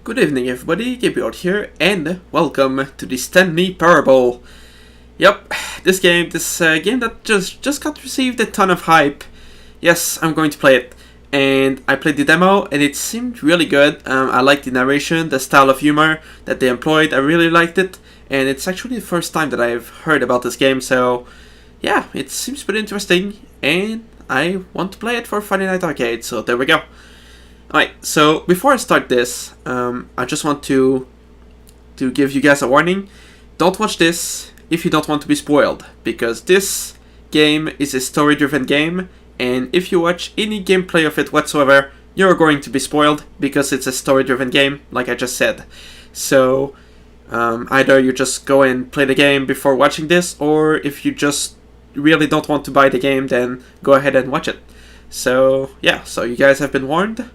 Good evening everybody, Gabriel here, and welcome to the Stanley Parable. Yep, this game that just got received a ton of hype. Yes, I'm going to play it. And I played the demo and it seemed really good. I liked the narration, the style of humor that they employed, I really liked it. And it's actually the first time that I've heard about this game, so yeah, it seems pretty interesting. And I want to play it for Friday Night Arcade, so there we go. Alright, so before I start this, I just want to give you guys a warning. Don't watch this if you don't want to be spoiled, because this game is a story-driven game, and if you watch any gameplay of it whatsoever, you're going to be spoiled, because it's a story-driven game, like I just said. So, either you just go and play the game before watching this, or if you just really don't want to buy the game, then go ahead and watch it. So, yeah, so you guys have been warned.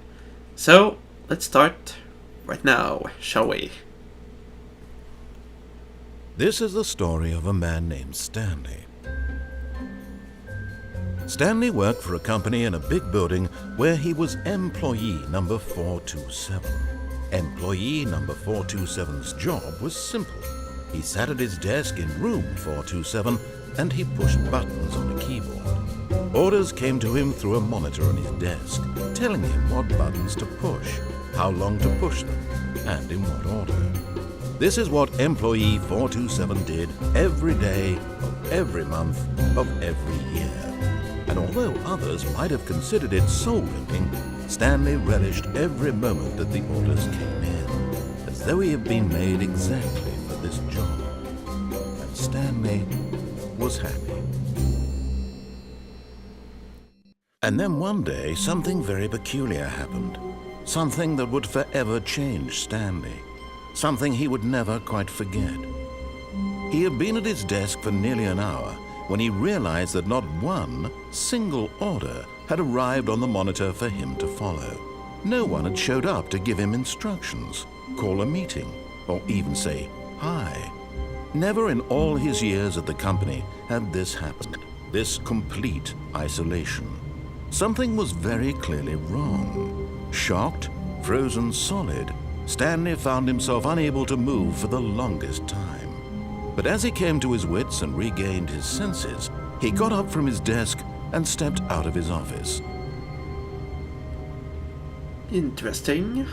So, let's start right now, shall we? This is the story of a man named Stanley. Stanley worked for a company in a big building where he was employee number 427. Employee number 427's job was simple. He sat at his desk in room 427 and he pushed buttons on a keyboard. Orders came to him through a monitor on his desk, telling him what buttons to push, how long to push them, and in what order. This is what employee 427 did every day of every month of every year. And although others might have considered it soul-winning, Stanley relished every moment that the orders came in, as though he had been made exactly for this job. And Stanley was happy. And then one day, something very peculiar happened. Something that would forever change Stanley. Something he would never quite forget. He had been at his desk for nearly an hour when he realized that not one single order had arrived on the monitor for him to follow. No one had showed up to give him instructions, call a meeting, or even say hi. Never in all his years at the company had this happened, this complete isolation. Something was very clearly wrong. Shocked, frozen solid, Stanley found himself unable to move for the longest time. But as he came to his wits and regained his senses, he got up from his desk and stepped out of his office. Interesting.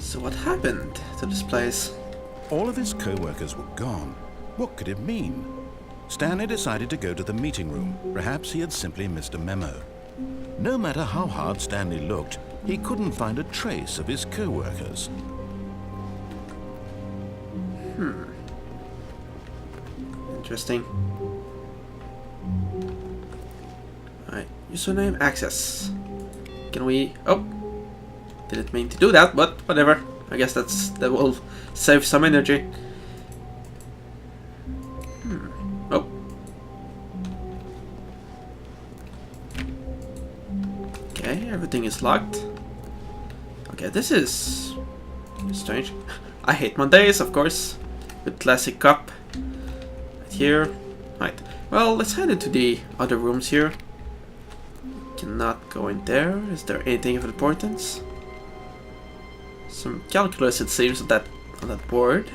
So what happened to this place? All of his co-workers were gone. What could it mean? Stanley decided to go to the meeting room. Perhaps he had simply missed a memo. No matter how hard Stanley looked, he couldn't find a trace of his co-workers. Interesting. Alright, username access. Can we... Oh! Didn't mean to do that, but whatever. I guess that will save some energy. Oh. Okay, everything is locked. Okay, this is strange. I hate Mondays, of course, with classic cup. Right here. Right. Well, let's head into the other rooms here. Cannot go in there. Is there anything of importance? Some calculus, it seems, on that board.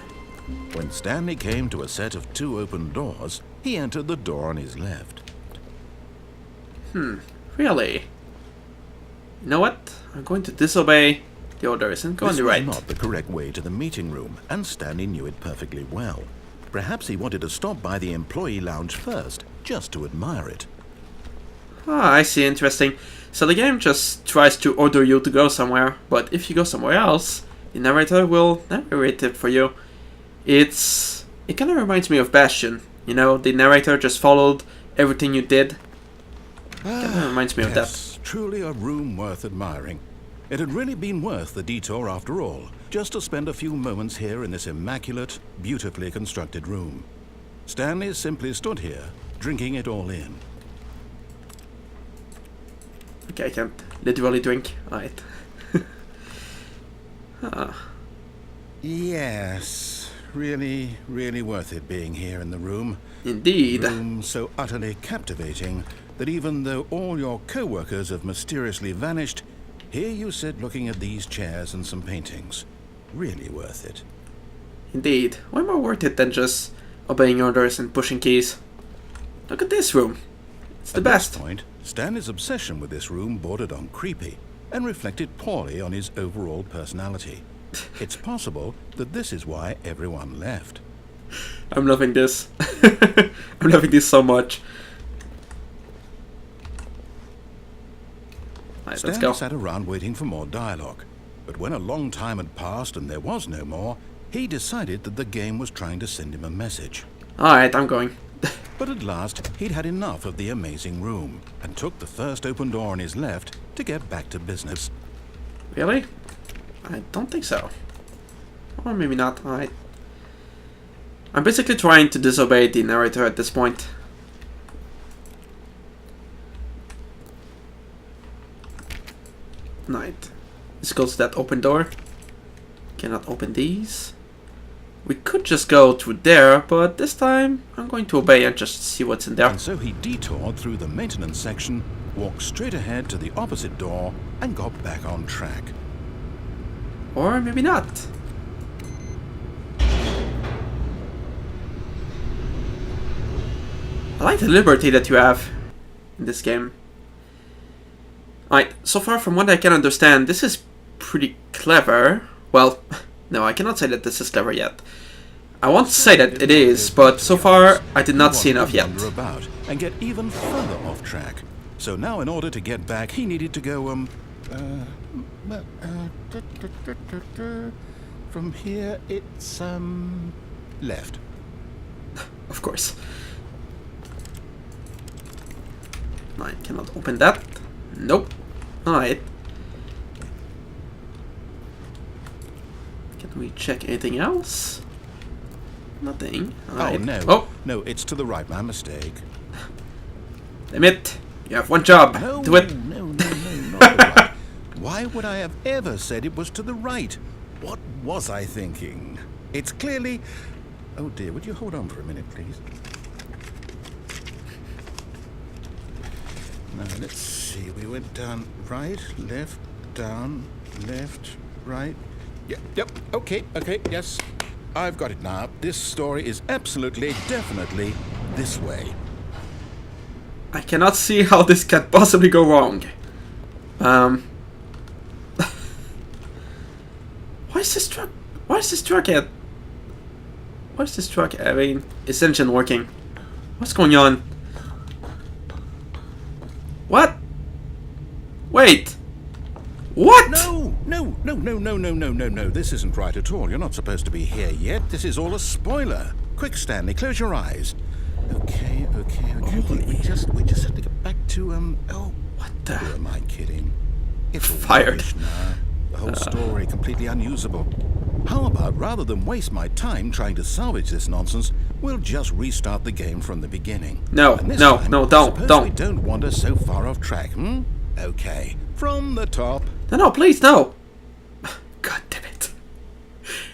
When Stanley came to a set of two open doors, he entered the door on his left. Really? You know what? I'm going to disobey the orders and go on the right. This was not the correct way to the meeting room, and Stanley knew it perfectly well. Perhaps he wanted to stop by the employee lounge first, just to admire it. Ah, I see, interesting. So the game just tries to order you to go somewhere, but if you go somewhere else, the narrator will narrate it for you. It kind of reminds me of Bastion. You know, the narrator just followed everything you did. Kind of reminds me of that. Truly a room worth admiring. It had really been worth the detour after all, just to spend a few moments here in this immaculate, beautifully constructed room. Stanley simply stood here, drinking it all in. Okay, I can't literally drink. Alright. Yes, really, really worth it being here in the room. Indeed. Room so utterly captivating that even though all your co-workers have mysteriously vanished, Here you sit looking at these chairs and some paintings. Really worth it. Indeed. Way more worth it than just obeying orders and pushing keys. Look at this room. It's the best. At this point, Stanley's obsession with this room bordered on creepy and reflected poorly on his overall personality. It's possible that this is why everyone left. I'm loving this. I'm loving this so much. Alright, let's go. Stanley sat around waiting for more dialogue. But when a long time had passed and there was no more, he decided that the game was trying to send him a message. Alright, I'm going. But at last, he'd had enough of the amazing room and took the first open door on his left to get back to business. Really? I don't think so. Or maybe not. Alright. I'm basically trying to disobey the narrator at this point. Right. Let's go to that open door. Cannot open these. We could just go through there, but this time I'm going to obey and just see what's in there. And so he detoured through the maintenance section, walked straight ahead to the opposite door, and got back on track. Or maybe not. I like the liberty that you have in this game. Alright, so far from what I can understand, this is pretty clever. Well, no, I cannot say that this is clever yet. I won't say that it is, but so far I did not see enough yet. Wander about and get even further off track. So now, in order to get back, he needed to go from here it's left. Of course. I cannot open that. Nope. Alright. Can we check anything else? Nothing. Alright. Oh, no. Oh! No, it's to the right. My mistake. Damn it! You have one job. No, Do it. no, not the right. Why would I have ever said it was to the right? What was I thinking? It's clearly... Oh dear, would you hold on for a minute, please? Now, let's see. We went down, right, left, down, left, right. Yep, okay, yes. I've got it now. This story is absolutely, definitely this way. I cannot see how this can possibly go wrong. Why is this truck? Why is this truck at? Why is this truck having its engine working? What's going on? What? Wait. What? No. This isn't right at all. You're not supposed to be here yet. This is all a spoiler. Quick, Stanley, close your eyes. Okay. We just have to get back to oh, What the? who am I kidding? It's all Fired. rubbish now. The whole story completely unusable. How about, rather than waste my time trying to salvage this nonsense, we'll just restart the game from the beginning. No, And this no, time, no, suppose don't. we don't wander so far off track, Okay, from the top. No, please, no. God damn it.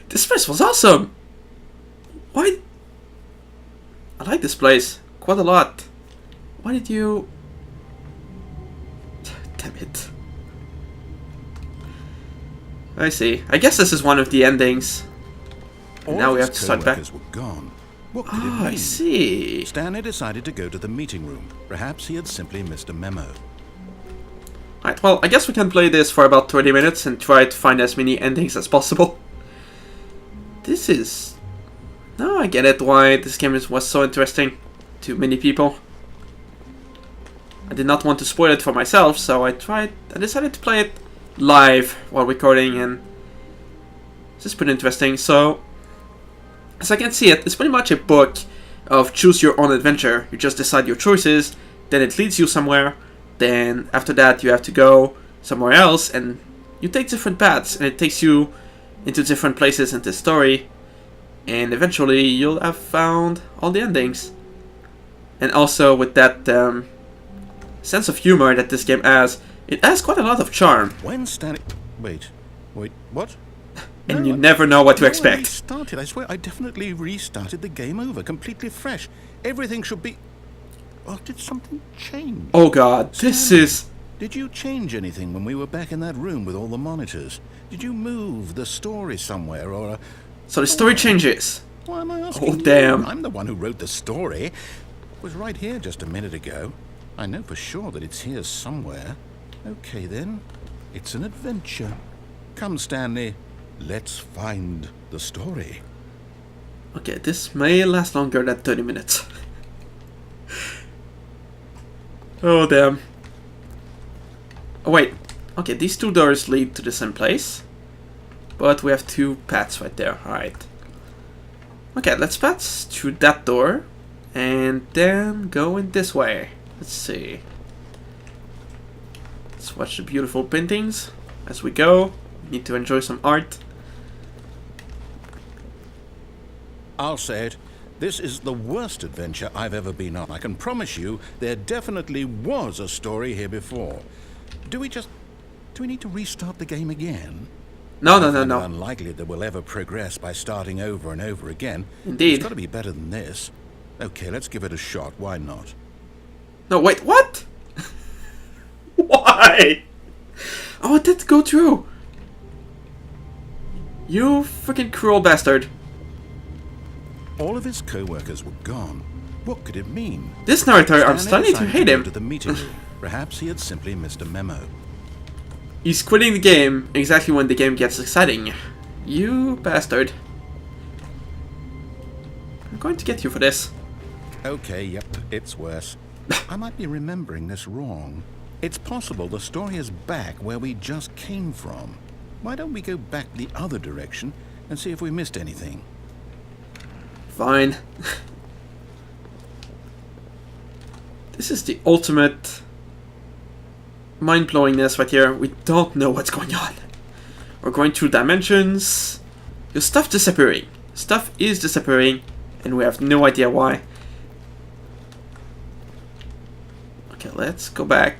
This place was awesome. Why? I like this place quite a lot. Why did you... Damn it. I see. I guess this is one of the endings. All Now we his have to start back. co-workers were gone. What could it Oh, mean? I see. Stanley decided to go to the meeting room. Perhaps he had simply missed a memo. Alright, well, I guess we can play this for about 20 minutes and try to find as many endings as possible. This is... Now I get it why this game was so interesting to many people. I did not want to spoil it for myself, so I decided to play it live while recording, and this is pretty interesting. So, as I can see it, it's pretty much a book of choose your own adventure. You just decide your choices, then it leads you somewhere. Then after that you have to go somewhere else and you take different paths and it takes you into different places in the story, and eventually you'll have found all the endings. And also with that sense of humor that this game has, it has quite a lot of charm. When Stanley... Wait, what? And No, you never know what to expect. I restarted. I swear, I definitely restarted the game over, completely fresh. Everything should be... Oh, did something change? Oh god, this Stanley, is... Did you change anything when we were back in that room with all the monitors? Did you move the story somewhere or... So the story changes. Why am I asking Oh, you? damn. I'm the one who wrote the story. It was right here just a minute ago. I know for sure that it's here somewhere. Okay then, it's an adventure. Come, Stanley, let's find the story. Okay, this may last longer than 30 minutes. Oh, damn. Oh, wait. Okay, these two doors lead to the same place. But we have two paths right there. Alright. Okay, let's pass through that door. And then go in this way. Let's see. Let's watch the beautiful paintings as we go. We need to enjoy some art. I'll say it. This is the worst adventure I've ever been on. I can promise you there definitely was a story here before. Do we need to restart the game again? No. It's unlikely that we'll ever progress by starting over and over again. Indeed. It's got to be better than this. Okay, let's give it a shot. Why not? No, wait, what? Why? Oh, it did go through. You freaking cruel bastard. All of his co-workers were gone. What could it mean? This narrator, I'm Stanley starting to decided hate go him. to the meeting room. Perhaps he had simply missed a memo. He's quitting the game exactly when the game gets exciting. You bastard. I'm going to get you for this. Okay, yep, it's worse. I might be remembering this wrong. It's possible the story is back where we just came from. Why don't we go back the other direction and see if we missed anything? Fine. This is the ultimate mind-blowingness right here. We don't know what's going on. We're going through dimensions. Your stuff disappearing. Stuff is disappearing, and we have no idea why. Okay, let's go back.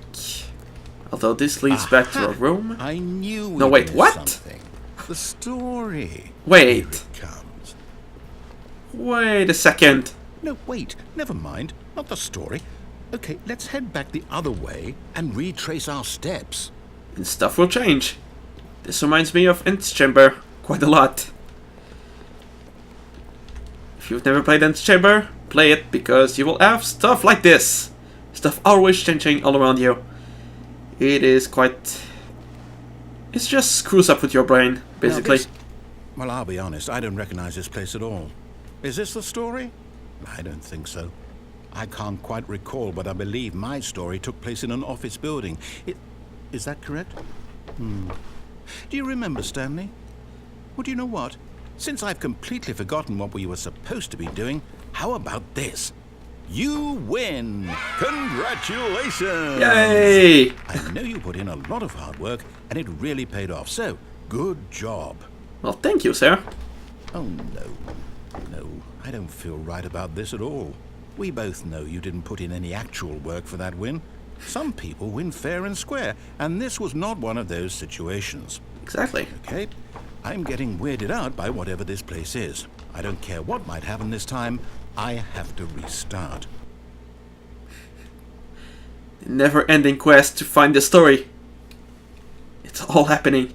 Although this leads back to our room. I knew we No, wait, missed what? something. The story. Wait. Here it comes. Wait a second. No, wait. Never mind. Not the story. Okay, let's head back the other way and retrace our steps. And stuff will change. This reminds me of Nth Chamber quite a lot. If you've never played Nth Chamber, play it because you will have stuff like this. Stuff always changing all around you. It is quite... It just screws up with your brain, basically. Well, I'll be honest, I don't recognize this place at all. Is this the story? I don't think so. I can't quite recall, but I believe my story took place in an office building. Is that correct? Do you remember, Stanley? Well, do you know what? Since I've completely forgotten what we were supposed to be doing, how about this? You win! Congratulations! Yay! I know you put in a lot of hard work, and it really paid off, so good job. Well, thank you, sir. Oh, no, I don't feel right about this at all. We both know you didn't put in any actual work for that win. Some people win fair and square, and this was not one of those situations. Exactly. Okay, I'm getting weirded out by whatever this place is. I don't care what might happen this time, I have to restart. The never-ending quest to find the story. It's all happening.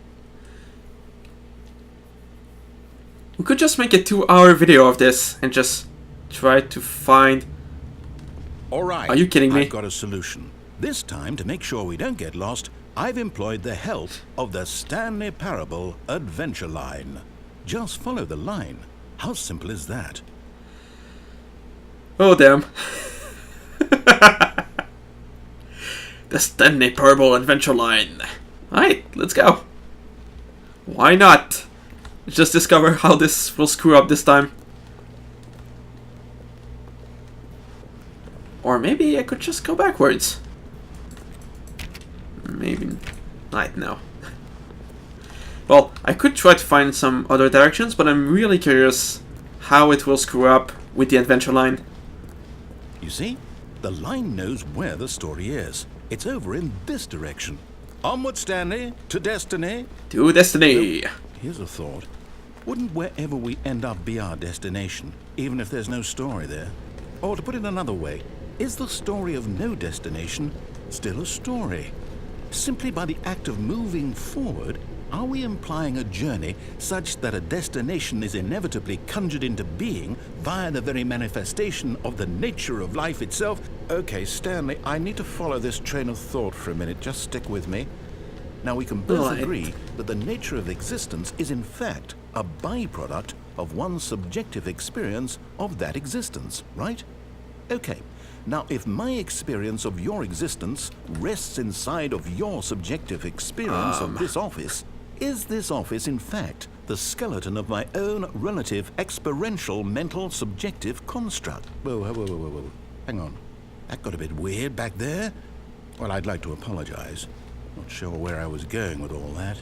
We could just make a 2-hour video of this and just try to find... All right. Are you kidding me? I've got a solution. This time, to make sure we don't get lost, I've employed the help of the Stanley Parable adventure line. Just follow the line. How simple is that? Oh, damn. The Stanley Parable adventure line. Alright, let's go. Why not? Let's just discover how this will screw up this time. Or maybe I could just go backwards. Maybe not, no. Well, I could try to find some other directions, but I'm really curious how it will screw up with the adventure line. You see, the line knows where the story is. It's over in this direction. Onward, Stanley, to destiny. To destiny. Here's a thought. Wouldn't wherever we end up be our destination, even if there's no story there? Or to put it another way, is the story of no destination still a story? Simply by the act of moving forward, are we implying a journey such that a destination is inevitably conjured into being via the very manifestation of the nature of life itself? Okay, Stanley, I need to follow this train of thought for a minute. Just stick with me. Now, we can both agree that the nature of existence is in fact a byproduct of one's subjective experience of that existence, right? Okay. Now, if my experience of your existence rests inside of your subjective experience of this office, is this office, in fact, the skeleton of my own relative experiential mental subjective construct? Whoa. Hang on. That got a bit weird back there. Well, I'd like to apologize. Not sure where I was going with all that.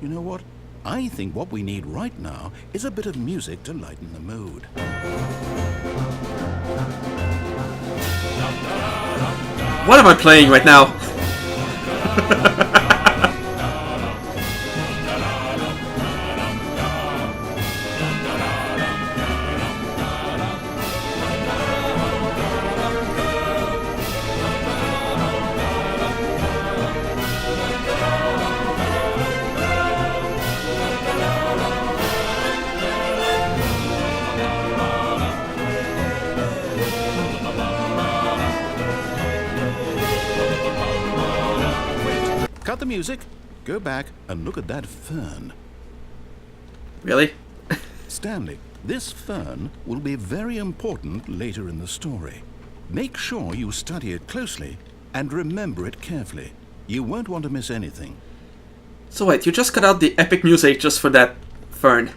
You know what? I think what we need right now is a bit of music to lighten the mood. What am I playing right now? Cut the music, go back and look at that fern. Really? Stanley, this fern will be very important later in the story. Make sure you study it closely and remember it carefully. You won't want to miss anything. So wait, you just cut out the epic music just for that fern.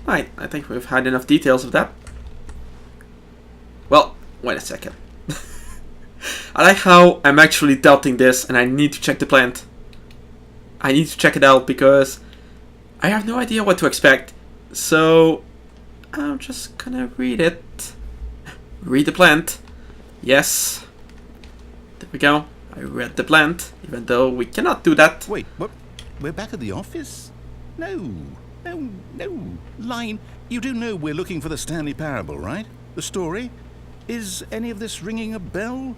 Right, I think we've had enough details of that. Well, wait a second. I like how I'm actually doubting this and I need to check the plant. I need to check it out because I have no idea what to expect. So I'm just gonna read it. Read the plant. Yes. There we go. I read the plant, even though we cannot do that. Wait, what? We're back at the office? No. Line, you do know we're looking for the Stanley Parable, right? The story? Is any of this ringing a bell?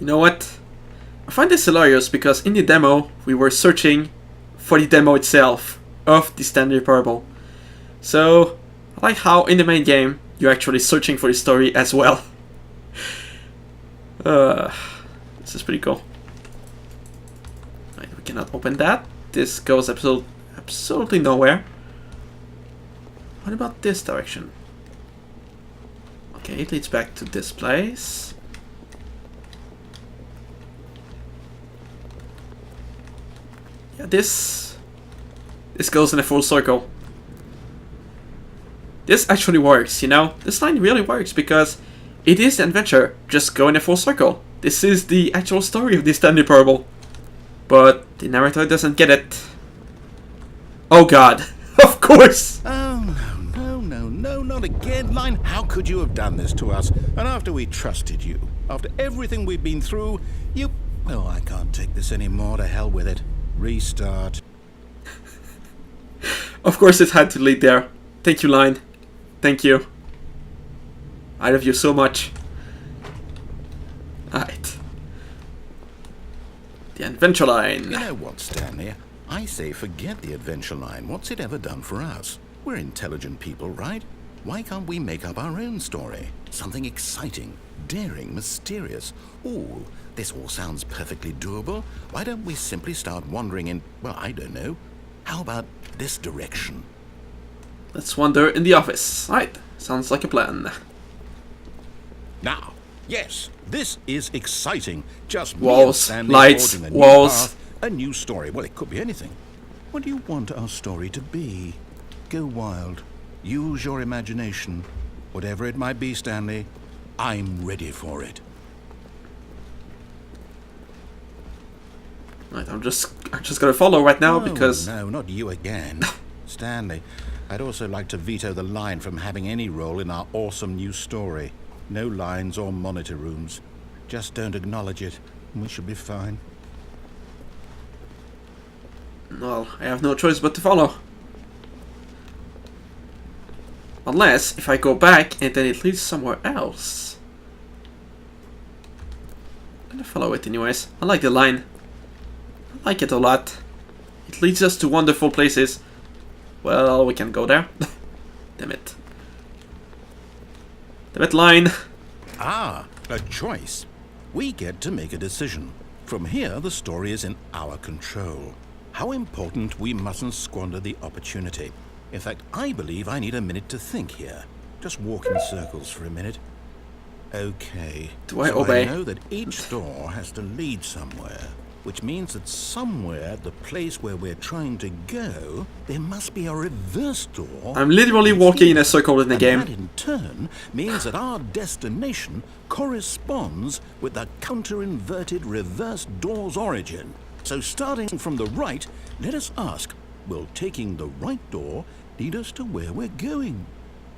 You know what? I find this hilarious because in the demo we were searching for the demo itself of the Stanley Parable. So I like how in the main game you're actually searching for the story as well. This is pretty cool. Right, we cannot open that. This goes absolutely nowhere. What about this direction? Okay, it leads back to this place. Yeah, this goes in a full circle. This actually works, you know? This line really works because it is the adventure, just go in a full circle. This is the actual story of the Stanley Parable. But the narrator doesn't get it. Oh god, of course! Oh, no, not again, Line. How could you have done this to us? And after we trusted you, after everything we've been through, you... Oh, I can't take this anymore, to hell with it. Restart. Of course it had to lead there. Thank you, Line. Thank you. I love you so much. Alright. The adventure line. You know what, Stanley? I say forget the adventure line. What's it ever done for us? We're intelligent people, right? Why can't we make up our own story? Something exciting, daring, mysterious. Ooh, this all sounds perfectly doable. Why don't we simply start wandering in, well, I don't know. How about this direction? Let's wander in the office. Right, sounds like a plan. Now, yes, this is exciting. Just walls, me and Stanley lights, forging a new walls. path, a new story. Well, it could be anything. What do you want our story to be? Go wild. Use your imagination. Whatever it might be, Stanley, I'm ready for it. Right, I'm just gonna follow right now because... No, not you again. Stanley, I'd also like to veto the line from having any role in our awesome new story. No lines or monitor rooms. Just don't acknowledge it, and we should be fine. Well, I have no choice but to follow. Unless if I go back and then it leads somewhere else. I'm gonna follow it anyways. I like the line. I like it a lot. It leads us to wonderful places. Well, we can go there. Damn it. Damn it, line. Ah, a choice. We get to make a decision. From here, the story is in our control. How important we mustn't squander the opportunity. In fact, I believe I need a minute to think here. Just walk in circles for a minute. Okay. Do I obey? I know that each door has to lead somewhere, which means that somewhere at the place where we're trying to go, there must be a reverse door. I'm literally walking in a circle in the game. That in turn means that our destination corresponds with the counter-inverted reverse door's origin. So starting from the right, let us ask, will taking the right door lead us to where we're going?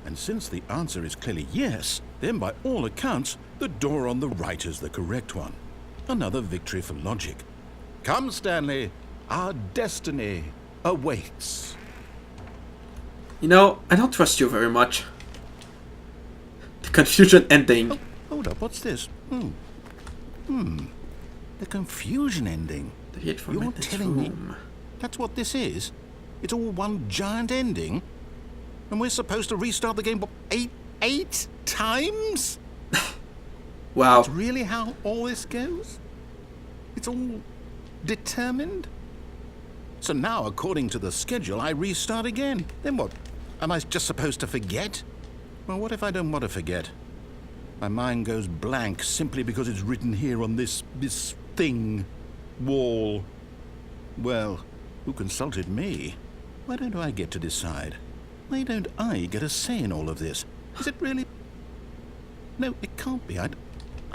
And since the answer is clearly yes, then by all accounts, the door on the right is the correct one. Another victory for logic. Come, Stanley, our destiny awaits. You know, I don't trust you very much. The confusion ending. Oh, hold up, what's this? The confusion ending. You're telling me that's what this is? It's all one giant ending? And we're supposed to restart the game eight times? Wow. That's really how all this goes? It's all determined? So now, according to the schedule, I restart again. Then what? Am I just supposed to forget? Well, what if I don't want to forget? My mind goes blank simply because it's written here on this thing, wall. Well, who consulted me? Why don't I get to decide? Why don't I get a say in all of this? Is it really? No, it can't be. I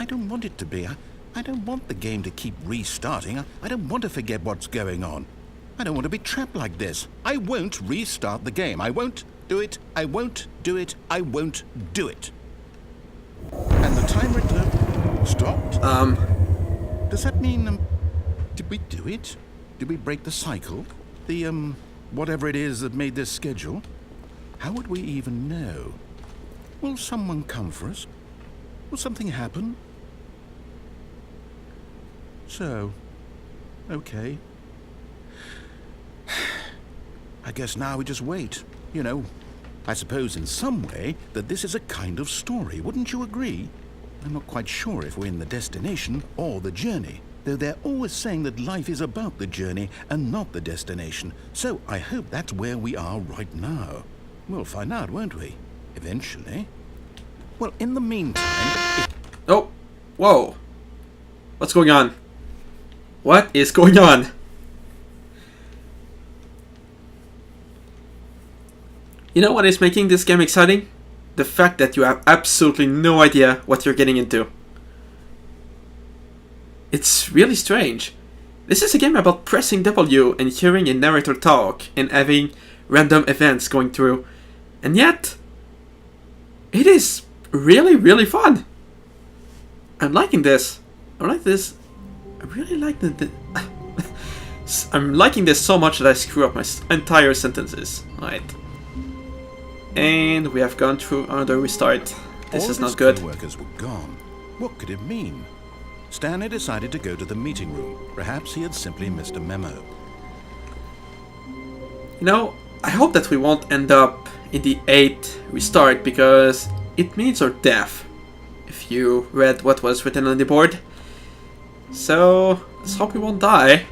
don't want it to be. I don't want the game to keep restarting. I don't want to forget what's going on. I don't want to be trapped like this. I won't restart the game. I won't do it. I won't do it. I won't do it. And the timer stopped? Does that mean, did we do it? Did we break the cycle? The, whatever it is that made this schedule? How would we even know? Will someone come for us? Will something happen? So, okay. I guess now we just wait, you know. I suppose in some way that this is a kind of story, wouldn't you agree? I'm not quite sure if we're in the destination or the journey, though they're always saying that life is about the journey and not the destination. So I hope that's where we are right now. We'll find out, won't we? Eventually. Well, in the meantime... Oh! Whoa! What's going on? What is going on? You know what is making this game exciting? The fact that you have absolutely no idea what you're getting into. It's really strange. This is a game about pressing W and hearing a narrator talk and having random events going through. And yet, it is really, really fun. I'm liking this. I like this. I really like I'm liking this so much that I screw up my entire sentences. Right. And we have gone through another restart. This is not good. All of his workers were gone. What could it mean? Stanley decided to go to the meeting room. Perhaps he had simply missed a memo. You know, I hope that we won't end up in the 8th restart because it means our death. If you read what was written on the board. So, let's hope we won't die.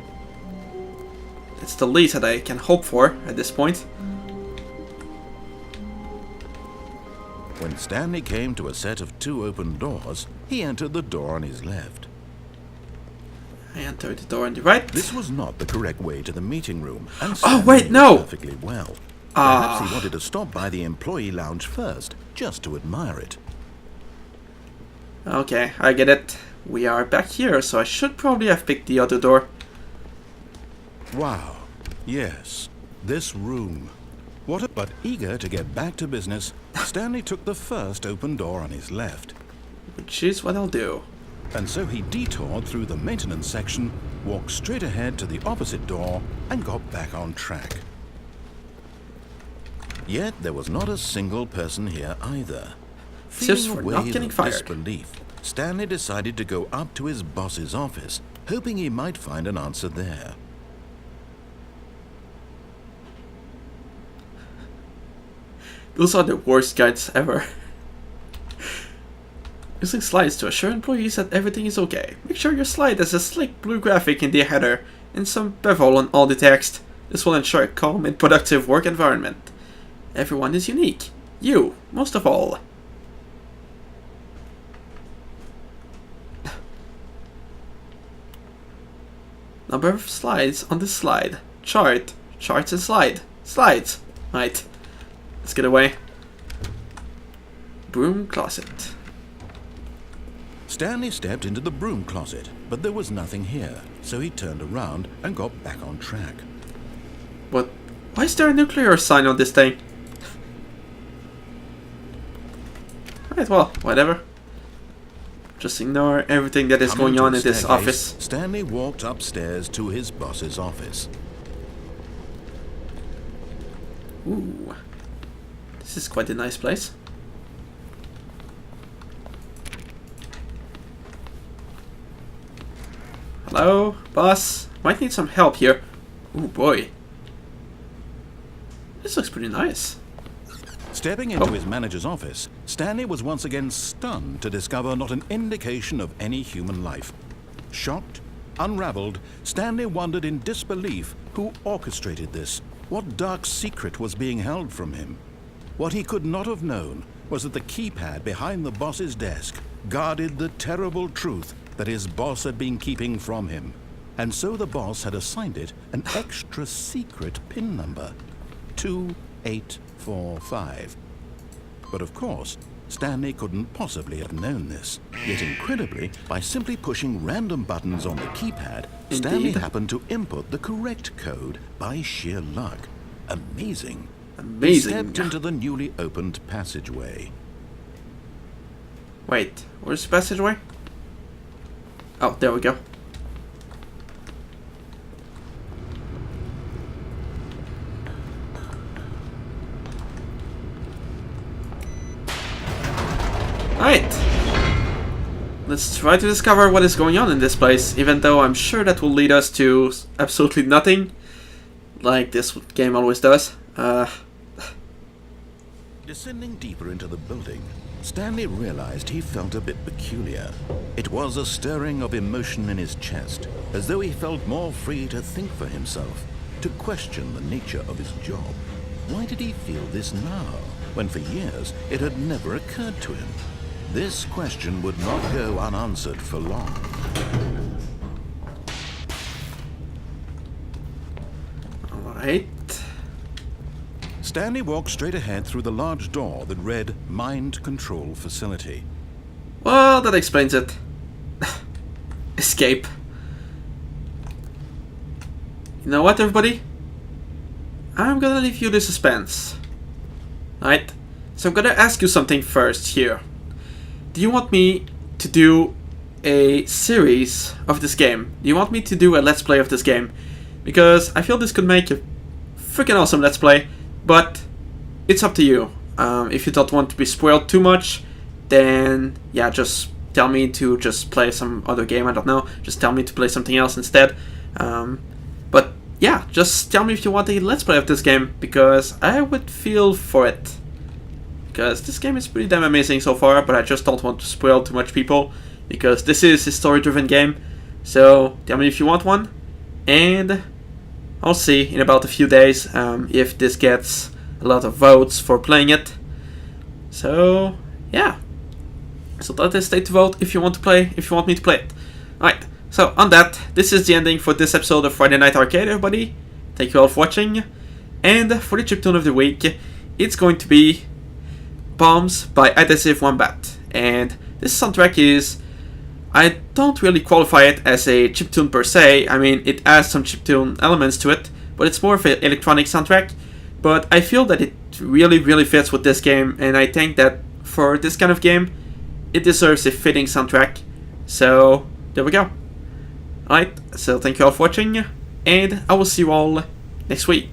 That's the least that I can hope for at this point. When Stanley came to a set of 2 open doors, he entered the door on his left. I entered the door on the right. This was not the correct way to the meeting room, and oh wait, no! Perfectly well. Perhaps he wanted to stop by the employee lounge first, just to admire it. Okay, I get it. We are back here, so I should probably have picked the other door. Wow. Yes, this room. But eager to get back to business, Stanley took the first open door on his left. Which is what I'll do. And so he detoured through the maintenance section, walked straight ahead to the opposite door, and got back on track. Yet there was not a single person here either. Just Feeling for a not wave getting of fired. disbelief, Stanley decided to go up to his boss's office, hoping he might find an answer there. Those are the worst guides ever. Using slides to assure employees that everything is okay. Make sure your slide has a slick blue graphic in the header and some bevel on all the text. This will ensure a calm and productive work environment. Everyone is unique. You, most of all. Number of slides on this slide. Chart. Charts and slide. Slides. Right. Let's get away. Broom closet. Stanley stepped into the broom closet, but there was nothing here, so he turned around and got back on track. What? Why is there a nuclear sign on this thing? Right, well, whatever. Just ignore everything that is Coming going to on the in this staircase, office. Stanley walked upstairs to his boss's office. Ooh. This is quite a nice place. Hello, boss. Might need some help here. Ooh, boy. This looks pretty nice. Stepping into his manager's office, Stanley was once again stunned to discover not an indication of any human life. Shocked, unraveled, Stanley wondered in disbelief who orchestrated this, what dark secret was being held from him. What he could not have known was that the keypad behind the boss's desk guarded the terrible truth that his boss had been keeping from him. And so the boss had assigned it an extra secret PIN number, 2845. But of course, Stanley couldn't possibly have known this. Yet incredibly, by simply pushing random buttons on the keypad, Stanley happened to input the correct code by sheer luck. Amazing. He stepped into the newly opened passageway. Wait, where's the passageway? Oh, there we go. Alright. Let's try to discover what is going on in this place, even though I'm sure that will lead us to absolutely nothing. Like this game always does. Descending deeper into the building, Stanley realized he felt a bit peculiar. It was a stirring of emotion in his chest, as though he felt more free to think for himself, to question the nature of his job. Why did he feel this now, when for years it had never occurred to him? This question would not go unanswered for long. Alright. Stanley walked straight ahead through the large door that read Mind Control Facility. Well, that explains it. Escape. You know what, everybody? I'm gonna leave you the suspense. Alright? So I'm gonna ask you something first here. Do you want me to do a series of this game? Do you want me to do a let's play of this game? Because I feel this could make a freaking awesome let's play, but it's up to you. If you don't want to be spoiled too much, then yeah, just tell me to just play some other game, I don't know. Just tell me to play something else instead. But yeah, just tell me if you want a let's play of this game, because I would feel for it. Because this game is pretty damn amazing so far, but I just don't want to spoil too much people, because this is a story-driven game. So tell me if you want one, and I'll see in about a few days if this gets a lot of votes for playing it. So yeah, so don't hesitate to vote if you want to play, if you want me to play it. Alright, so on that, this is the ending for this episode of Friday Night Arcade, everybody. Thank you all for watching, and for the chiptune of the week, it's going to be Bombs by Adhesive Wombat. And this soundtrack is, I don't really qualify it as a chiptune per se. I mean, it has some chiptune elements to it, but it's more of an electronic soundtrack. But I feel that it really fits with this game, and I think that for this kind of game, it deserves a fitting soundtrack. So there we go. Alright, so thank you all for watching, and I will see you all next week.